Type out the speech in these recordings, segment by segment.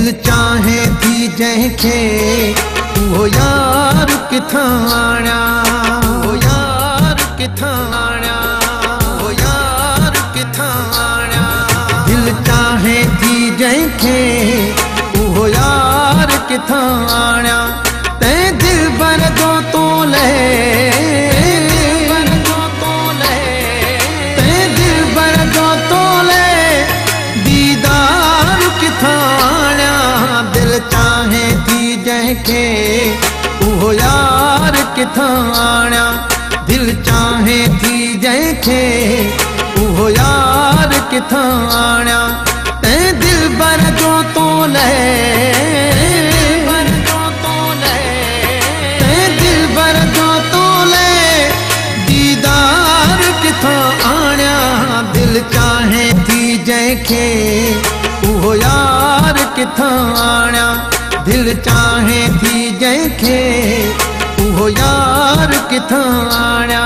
दिल चाहे थी जंहिंखे वो यार किथां आण्या, वो यार किथां आण्या, वो यार किथां आण्या। दिल चाहे थी जंहिंखे वो यार किथां आण्या। तैं दिल बर जो तोले, चाहे थी जंहिंखे वो यार किथां आण्या। दिल चाहे थी जंहिंखे वो यार किथां आण्या। तैं दिल बर जो तोले, तैं दिल बर जो तोले दीदार किथां आण्या। दिल चाहे थी जंहिंखे वो यार किथां आण्या। दिल चाहे थी जंहिंखे वो यार किथां आण्या।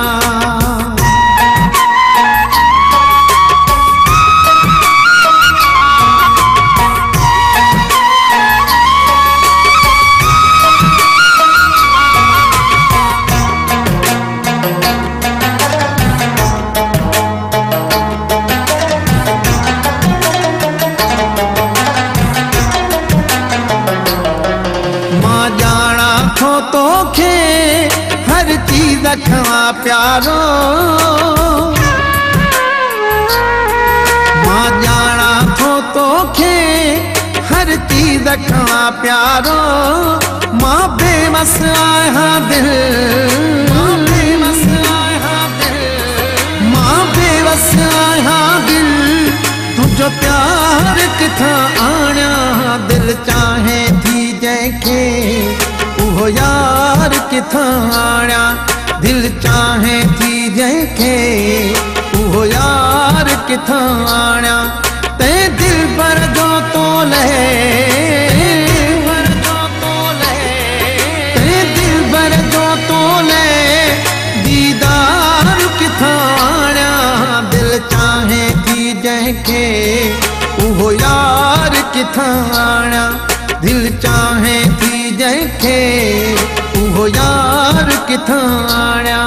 तोखे हर चीज खां प्यारो, मां जाना थो तोखे हर चीज खां प्यारो। मां बेवस आहियां दिल, मां बेवस आहियां दिल, मां बेवस आहियां दिल। तुझो प्यार किथां आण्या। दिल चाहे थी जंहिंखे वो यार किथां आण्या। दिल चाहे थी जंहिंखे वो यार किथां आण्या। तैं दिल बर जो तोले, तैं दिल बर जो तोले दीदार किथां आण्या। दिल चाहे थी जंहिंखे वो यार किथां आण्या। दिल चाहे थी जंहिंखे वो यार किथां आण्या।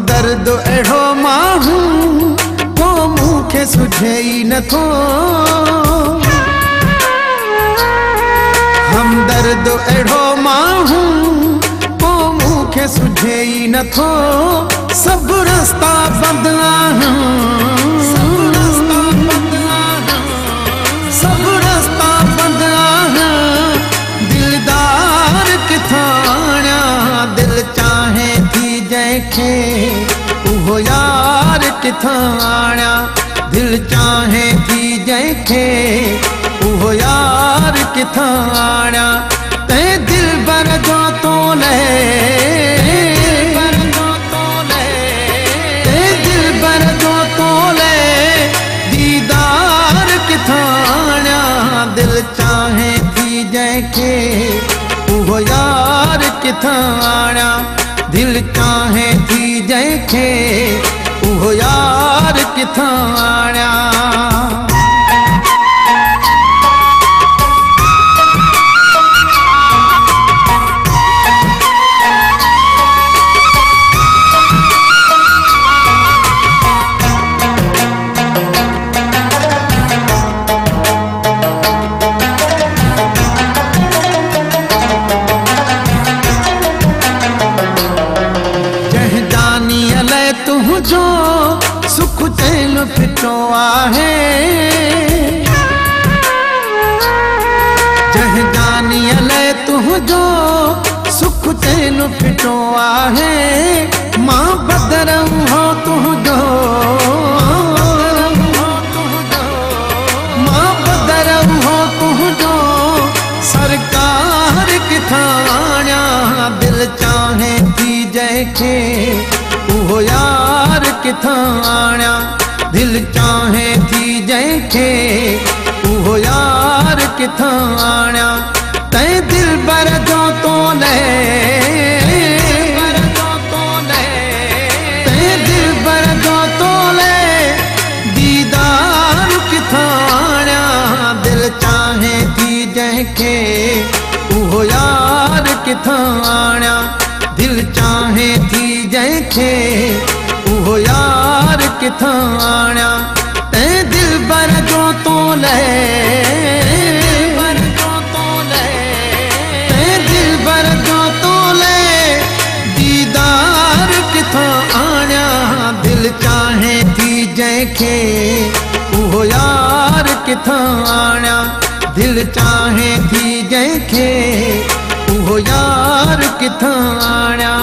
दर्द अहिड़ो माण्हू को मूंखे सुझे ई नथो। हमदर्द अहिड़ो माण्हू को मूंखे सुझे ई नथो। सभु रस्ता बंदि आहिनि, सभु रस्ता बंदि आहिनि, सभु रस्ता बंदि आहिनि। दिलदार किथां आण्या। दिल चाहे थी जंहिंखे वो यार किथां आण्या। दिल चाहे थी जंहिंखे वो यार किथां आण्या। तैं दिल बर जो तोले, तैं दिल बर जो तोले दीदार किथां आण्या। दिल चाहे थी जंहिंखे वो यार किथां आण्या। दिल चाहे थी जंहिंखे वो यार किथां आण्या। तुझो सुख चैन फिटो आहे। जंहिं जानीअ लाइ तुझो सुख चैन फिटो आहे। मां बदरम हो तुझो, मां बदरम हो तुझो सरकार किथां आण्या। दिल चाहे थी जैखे उहो यार किथां आणिया। दिल चाहे थी जैखे उहो यार किथां आणिया। तै दिल बर जो तो ले जैखे उहो यार किथां आणिया। दिल चाहे थी जैखे उहो यार किथां आणिया। तै दिल बर जो तो ले दिल बर जो तो ले दीदार किथां आणिया। दिल चाहे थी जैखे उहो यार किथां आणिया। दिल चाहे थी जैखे उहो यार किथां आणिया।